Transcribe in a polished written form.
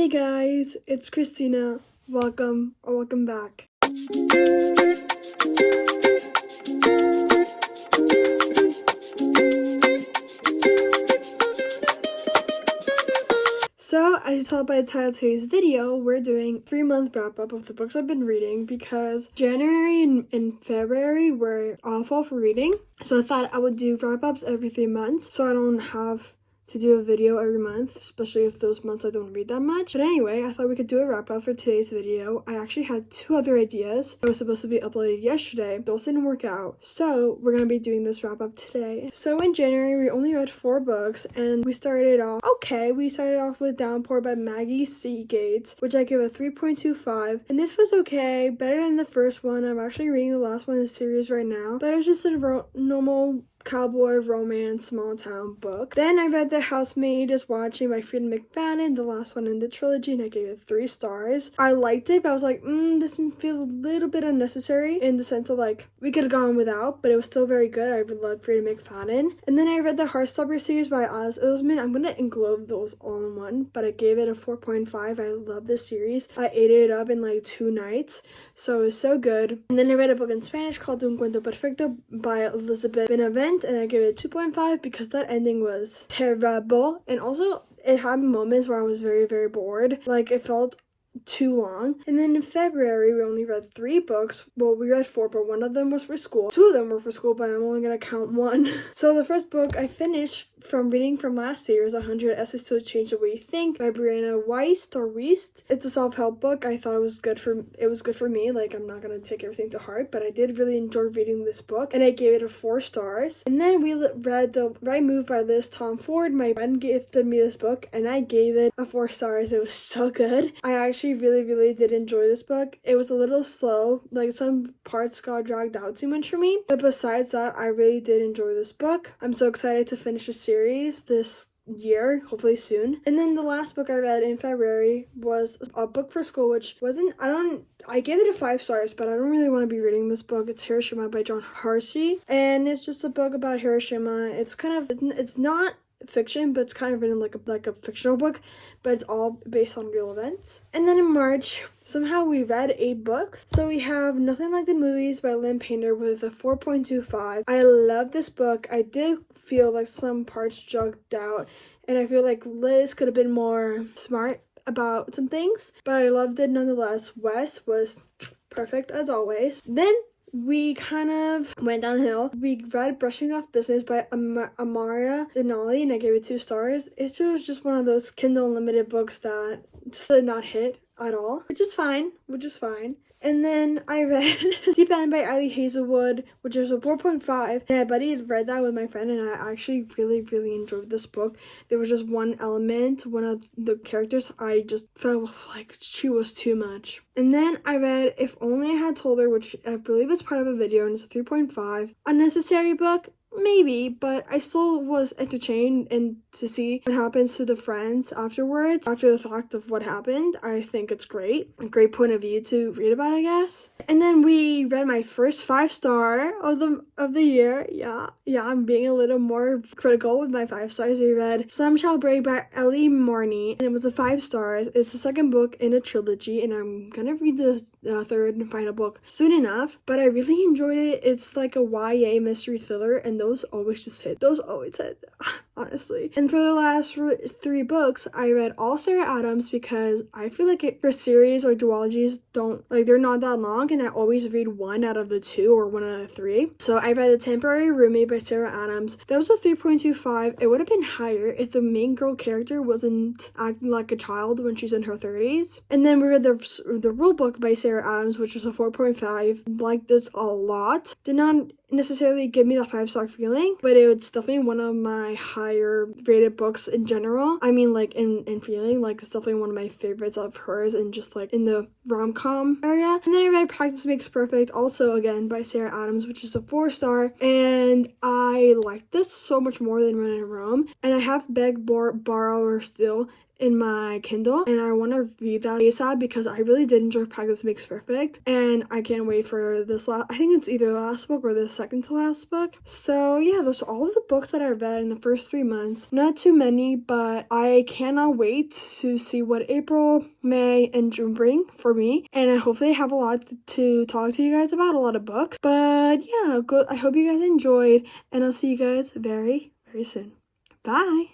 Hey guys, it's Christina. Welcome back. So, as you saw by the title of today's video, we're doing a 3-month wrap-up of the books I've been reading because January and February were awful for reading. So I thought I would do wrap-ups every 3 months so I don't have to do a video every month, especially if those months I don't read that much. But anyway, I thought we could do a wrap-up for today's video. I actually had 2 other ideas that were supposed to be uploaded yesterday. Those didn't work out. So we're going to be doing this wrap-up today. So in January, we only read 4 books, and we started off okay. We started off with Downpour by Maggie Seagates, which I give a 3.25. And this was okay, better than the first one. I'm actually reading the last one in the series right now. But it was just a normal cowboy romance small town book. Then I read The Housemaid is Watching by Freida McFadden, the last one in the trilogy, and I gave it 3 stars. I liked it, but I was like, this feels a little bit unnecessary in the sense of like we could have gone without, but it was still very good. I love Freida McFadden. And then I read the Heartstopper series by Alice Oseman. I'm gonna englobe those all in one, but I gave it a 4.5. I love this series. I ate it up in like 2 nights, so it was so good. And then I read a book in Spanish called Un Cuento Perfecto by Elizabeth Benavent, and I gave it 2.5 because that ending was terrible, and also it had moments where I was very, very bored. Like, it felt too long. And then in February, we only read 3 books. Well, we read 4, but 1 of them was for school. 2 of them were for school, but I'm only gonna count 1. So the first book I finished from reading from last year is 100 Essays to Change the Way You Think by Brianna Wiest. It's a self-help book. I thought it was good for me. Like, I'm not gonna take everything to heart, but I did really enjoy reading this book, and I gave it a 4 stars. And then we read The Right Move by Liz Tom Ford. My friend gifted me this book, and I gave it a 4 stars. It was so good. I actually really did enjoy this book. It was a little slow, like some parts got dragged out too much for me, but besides that, I really did enjoy this book. I'm so excited to finish the series this year, hopefully soon. And then the last book I read in February was a book for school, which wasn't, I gave it a 5 stars, but I don't really want to be reading this book. It's Hiroshima by John Hersey, and it's just a book about Hiroshima. It's not fiction, but it's kind of written like a fictional book, but it's all based on real events. And then in March, somehow we read 8 books. So we have Nothing Like the Movies by Lynn Painter with a 4.25. I love this book. I did feel like some parts dragged out, and I feel like Liz could have been more smart about some things, but I loved it nonetheless. Wes was perfect as always. Then we kind of went downhill. We read Brushing Off Business by Amara Denali, and I gave it 2 stars. It was just one of those Kindle Unlimited books that just did not hit at all, which is fine. And then I read Deep End by Eileen Hazelwood, which is a 4.5. And my buddy had read that with my friend, and I actually really enjoyed this book. There was just one element, one of the characters, I just felt like she was too much. And then I read If Only I Had Told Her, which I believe is part of a video, and it's a 3.5. Unnecessary book? Maybe, but I still was entertained and to see what happens to the friends afterwards, after the fact of what happened. I think it's great. A great point of view to read about, I guess. And then we read my first 5-star of the year. Yeah, I'm being a little more critical with my 5 stars. We read Some Shall Break by Ellie Marney, and it was a 5 stars. It's the second book in a trilogy, and I'm gonna read the 3rd and final book soon enough, but I really enjoyed it. It's like a YA mystery thriller, and those always hit, honestly. And for the last 3 books, I read all Sarah Adams because I feel like her series or duologies they're not that long, and I always read 1 out of the 2 or 1 out of 3. So I read The Temporary Roommate by Sarah Adams. That was a 3.25. It would have been higher if the main girl character wasn't acting like a child when she's in her 30s. And then we read the Rule Book by Sarah Adams, which was a 4.5. Liked this a lot. Did not necessarily give me that 5-star feeling, but it was definitely one of my higher rated books in general. I mean, like in feeling, like it's definitely one of my favorites of hers, and just like in the rom-com area. And then I read Practice Makes Perfect, also again by Sarah Adams, which is a 4-star, and I liked this so much more than Run in Rome, and I have Beg, Borrow, or Steal in my Kindle, and I want to read that ASAP because I really did enjoy Practice Makes Perfect, and I can't wait for this I think it's either the last book or the second to last book. So yeah, those are all of the books that I read in the first 3 months. Not too many, but I cannot wait to see what April, May, and June bring for me, and I hopefully have a lot to talk to you guys about, a lot of books. But yeah, good. I hope you guys enjoyed, and I'll see you guys very, very soon. Bye!